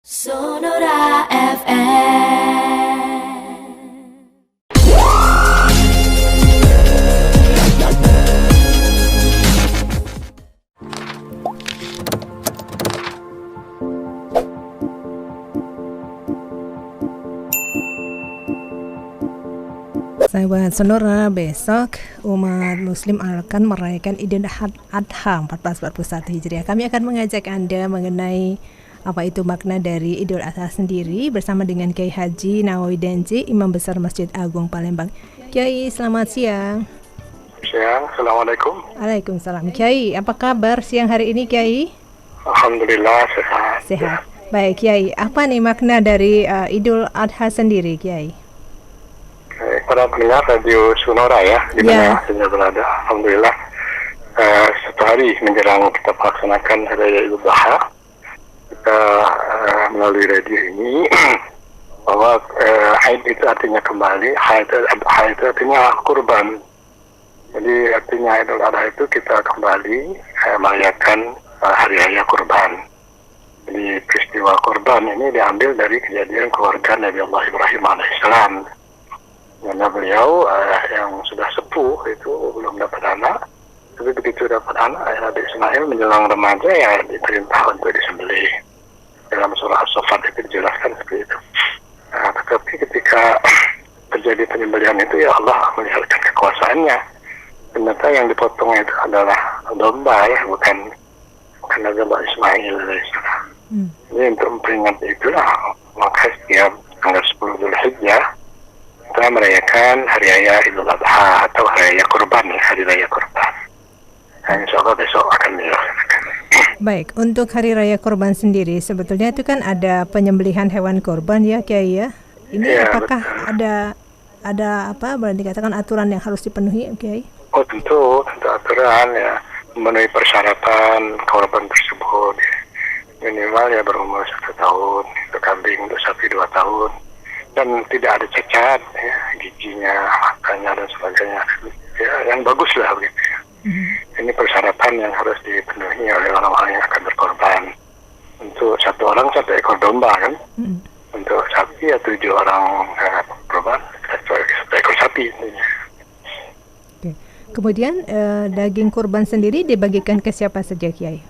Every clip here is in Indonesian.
Sonora FM. Sahabat Sonora, besok umat muslim akan merayakan Idul Adha 1441 Hijriah. Kami akan mengajak Anda mengenai apa itu makna dari Idul Adha sendiri bersama dengan Kiai Haji Nawawi Denji, Imam Besar Masjid Agung Palembang. Kiai, selamat siang. Siang, Assalamualaikum. Waalaikumsalam. Kiai, apa kabar siang hari ini, Kiai? Alhamdulillah sehat. Sehat. Baik, Kiai. Apa nih makna dari Idul Adha sendiri, Kiai? Para pendengar Radio Sonora ya, di mana saya berada. Alhamdulillah, satu hari menjelang kita melaksanakan Hari Idul Adha, kita melalui radio ini bahwa Aid itu artinya kembali, Aid itu artinya kurban. Jadi artinya Idul Adha itu kita kembali merayakan hari raya kurban. Jadi peristiwa kurban ini diambil dari kejadian keluarga Nabi Allah Ibrahim alaihissalam. Karena beliau yang sudah sepuh itu belum dapat anak, tapi begitu dapat anak, Nabi Ismail menjelang remaja ya diperintah untuk disembelih. Dalam surah As-Saffat itu dijelaskan seperti itu. Nah, tetapi ketika terjadi penyembelihan itu ya Allah melihatkan kekuasaannya. Ternyata yang dipotong itu adalah domba ya, bukan Nabi Allah Ismail alaihissalam. Jadi untuk memperingati itulah maka setiap tanggal 10 Dzulhijjah kita merayakan Hari Raya Idul Adha atau Hari Raya Kurban ya, Hari Raya Kurban. Nah, insya Allah besok akan dilaksanakan. Baik, untuk Hari Raya Kurban sendiri sebetulnya itu kan ada penyembelihan hewan kurban ya, Kiai ya. Ini ya, apakah betul. ada apa boleh dikatakan aturan yang harus dipenuhi, Kiai? Oh tentu aturan ya, memenuhi persyaratan korban tersebut. Minimal ya berumur 1 tahun, untuk kambing, untuk sapi 2 tahun. Dan tidak ada cacat ya, giginya, matanya dan sebagainya ya, yang bagus lah begitu ya. Ini persyaratan yang harus dipenuhi oleh orang-orang yang akan berkorban. Untuk 1 orang 1 ekor domba kan, untuk sapi ya 7 orang korban 1 ekor sapi. Oke. Kemudian daging kurban sendiri dibagikan ke siapa saja, Kiai?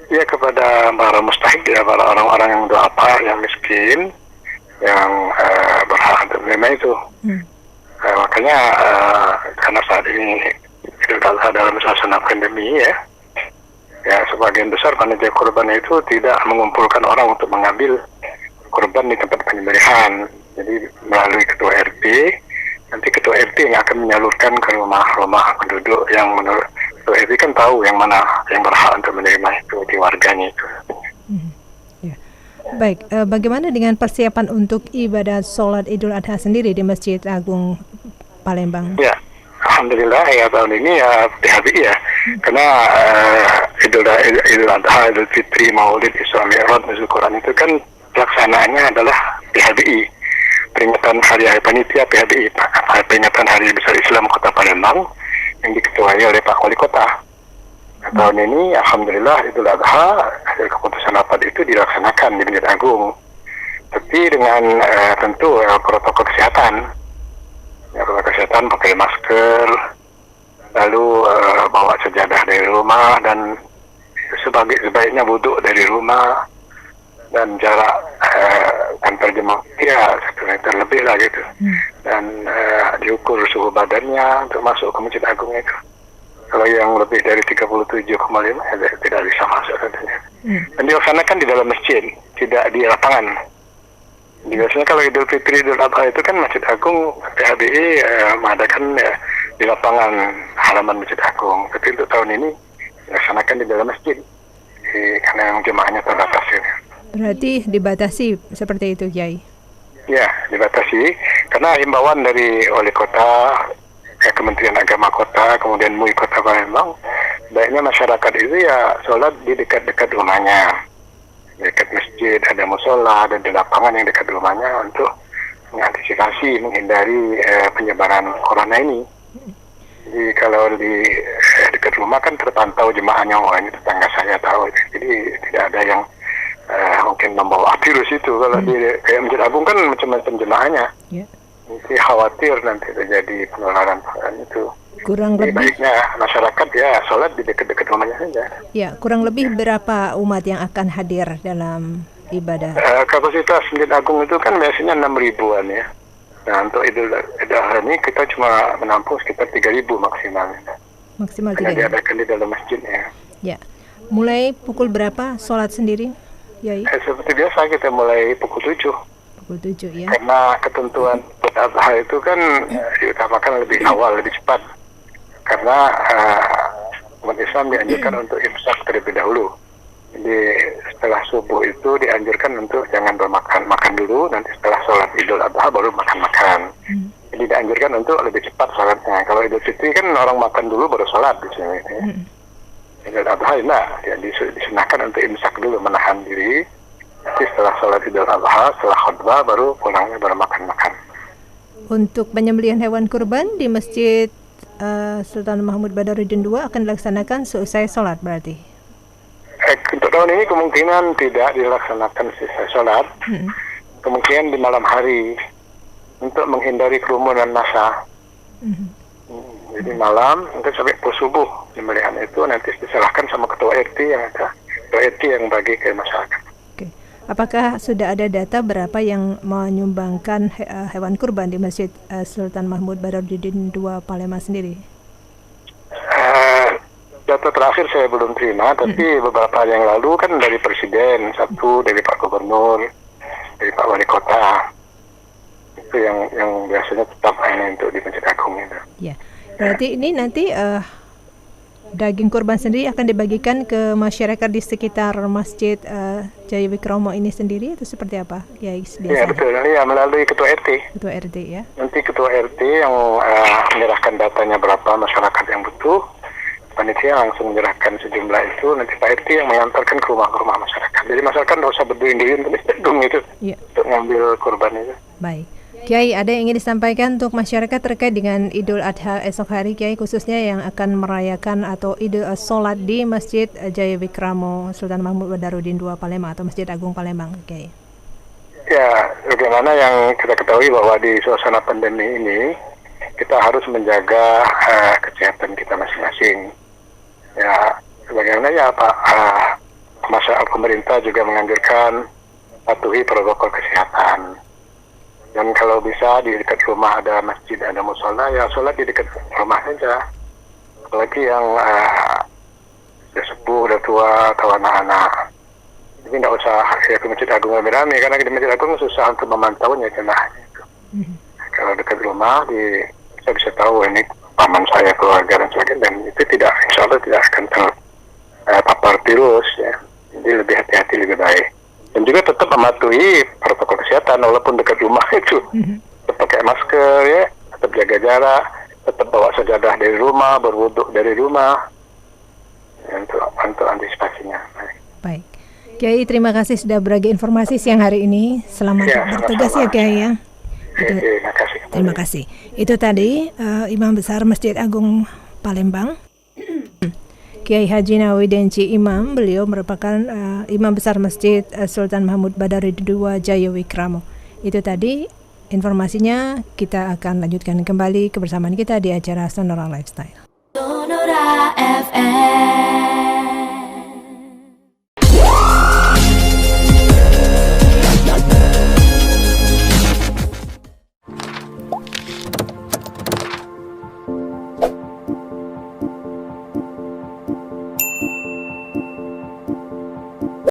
Ya kepada para mustahik ya, para orang-orang yang du'afa, yang miskin, yang berhak untuk menerima itu. Makanya karena saat ini Idul Adha dalam suasana pandemi ya sebagian besar panitia kurban itu tidak mengumpulkan orang untuk mengambil kurban di tempat penyembelihan. Jadi melalui ketua RT, nanti ketua RT yang akan menyalurkan ke rumah-rumah penduduk yang menurut ketua RT kan tahu yang mana yang berhak untuk menerima itu di warganya itu. Baik, bagaimana dengan persiapan untuk ibadah sholat Idul Adha sendiri di Masjid Agung Palembang? Ya, alhamdulillah ya tahun ini ya PHBI ya, karena Idul Adha, Idul Fitri, Maulid, Isra Mi'raj, Nuzul Quran itu kan pelaksanaannya adalah PHBI, peringatan Hari Panitia PHBI, peringatan Hari Besar Islam Kota Palembang yang diketuai oleh Pak Wali Kota. Tahun ini Alhamdulillah Idul Adha hasil keputusan rapat itu dilaksanakan di Masjid Agung, tapi dengan tentu protokol kesehatan. Protokol kesehatan pakai masker, lalu bawa sajadah dari rumah dan sebaiknya wudhu dari rumah, dan jarak antar jemaah ya 1 meter lebih lah gitu, dan diukur suhu badannya untuk masuk ke Masjid Agung itu. Kalau yang lebih dari 37,5 tidak bisa masuk tentunya. Dan dilaksanakan di dalam masjid, tidak di lapangan. Biasanya kalau Idul Fitri, Idul Adha itu kan Masjid Agung, PHBI mengadakan di lapangan halaman Masjid Agung. Tapi untuk tahun ini dilaksanakan di dalam masjid, karena yang jemaahnya terbatas. Berarti dibatasi seperti itu, Kiai? Ya, dibatasi. Karena himbauan dari Wali Kota, Kementerian Agama Kota, kemudian MUI Kota Palembang, baiknya masyarakat itu ya sholat di dekat-dekat rumahnya, dekat masjid, ada musola, dan di lapangan yang dekat rumahnya untuk mengantisipasi, menghindari penyebaran corona ini. Jadi kalau di dekat rumah kan terpantau jemaahnya, wah ini tetangga saya tahu, jadi tidak ada yang mungkin membawa virus itu. Kalau di kayak Masjid Agung kan macam-macam jemaahnya. Ya. Nanti khawatir nanti terjadi penularan itu. Kurang Jadi lebih baiknya masyarakat ya sholat di dekat-dekat rumahnya saja. ya, kurang lebih berapa umat yang akan hadir dalam ibadah? Kapasitas Masjid Agung itu kan biasanya 6.000-an ya. Nah untuk Idul Adha ini kita cuma menampung sekitar 3.000 maksimal. Maksimal Hanya 3.000. diadakan di dalam masjidnya. Ya. Mulai pukul berapa sholat sendiri, Yai? Seperti biasa kita mulai pukul 7. Pukul 7 ya. Karena ketentuan Idul Adha itu kan diutamakan lebih awal, lebih cepat. Karena umat Islam dianjurkan untuk imsak terlebih dahulu. Jadi setelah subuh itu dianjurkan untuk jangan makan dulu, nanti setelah sholat Idul Adha baru makan. Jadi dianjurkan untuk lebih cepat sholatnya. Kalau Idul Fitri kan orang makan dulu baru sholat di sini. Idul Adha enggak, ya disunahkan untuk imsak dulu, menahan diri. Nanti setelah sholat Idul Adha, setelah khutbah baru pulangnya baru makan. Untuk Penyembelihan hewan kurban di Masjid Sultan Mahmud Badarudin II akan dilaksanakan seusai sholat berarti? Untuk tahun ini kemungkinan tidak dilaksanakan selesai sholat, kemungkinan di malam hari untuk menghindari kerumunan massa. Jadi malam untuk sampai pukul subuh penyembelihan itu nanti diserahkan sama ketua RT yang ada, ketua RT yang bagi ke masyarakat. Oke. Apakah sudah ada data berapa yang menyumbangkan hewan kurban di Masjid Sultan Mahmud Badarudin II Palembang sendiri? Data terakhir saya belum terima, tapi beberapa hari yang lalu kan dari Presiden, satu dari Pak Gubernur, dari Pak Wali Kota, itu yang biasanya tetap hanya untuk di Masjid Agung itu. Ya, berarti ini nanti daging kurban sendiri akan dibagikan ke masyarakat di sekitar Masjid Jaya Wikromo ini sendiri atau seperti apa? Ya, biasanya. Ya betul, ya melalui ketua RT. Ketua RT ya. Nanti ketua RT yang menyerahkan datanya berapa masyarakat yang butuh. Panitia langsung menyerahkan sejumlah itu, nanti Pak RT yang mengantarkan ke rumah-rumah masyarakat. Jadi masyarakat tidak usah berduyun-duyun ke Masjid Agung itu untuk ngambil kurban itu. Baik. Kiai, ada yang ingin disampaikan untuk masyarakat terkait dengan Idul Adha esok hari, Kiai, khususnya yang akan merayakan atau sholat di Masjid Jaya Wikromo Sultan Mahmud Badarudin II Palembang atau Masjid Agung Palembang, Kiai? Ya, bagaimana yang kita ketahui bahwa di suasana pandemi ini kita harus menjaga kesehatan kita masing-masing. Ya, sebagaimana ya Pak, pemerintah juga menganjurkan patuhi protokol kesehatan. Dan kalau bisa di dekat rumah ada masjid, ada musola, ya sholat di dekat rumah saja. Apalagi yang sudah sepuh, sudah tua, atau anak-anak. Jadi tidak usah ya ke Masjid Agung rame-rame, karena di Masjid Agung susah untuk memantaunya jemaahnya. Kalau dekat rumah, saya bisa tahu ini paman saya, keluarga dan sebagainya, dan itu tidak, insya Allah tidak akan terpapar virus ya. Jadi lebih hati-hati, lebih baik. Dan juga tetap mematuhi protokol kesehatan walaupun dekat rumah itu. Tetap pakai masker ya, tetap jaga jarak, tetap bawa sajadah dari rumah, berwuduk dari rumah ya, untuk antisipasinya. Baik. Kiai, terima kasih sudah berbagi informasi siang hari ini. Selamat bertugas ya Kiai ya. Terima kasih. Itu tadi Imam Besar Masjid Agung Palembang, Kiai Haji Nawidenci Imam. Beliau merupakan Imam Besar Masjid Sultan Mahmud Badarudin II Jaya Wikromo. Itu tadi informasinya. Kita akan lanjutkan kembali kebersamaan kita di acara Sonora Lifestyle. Sonora FM.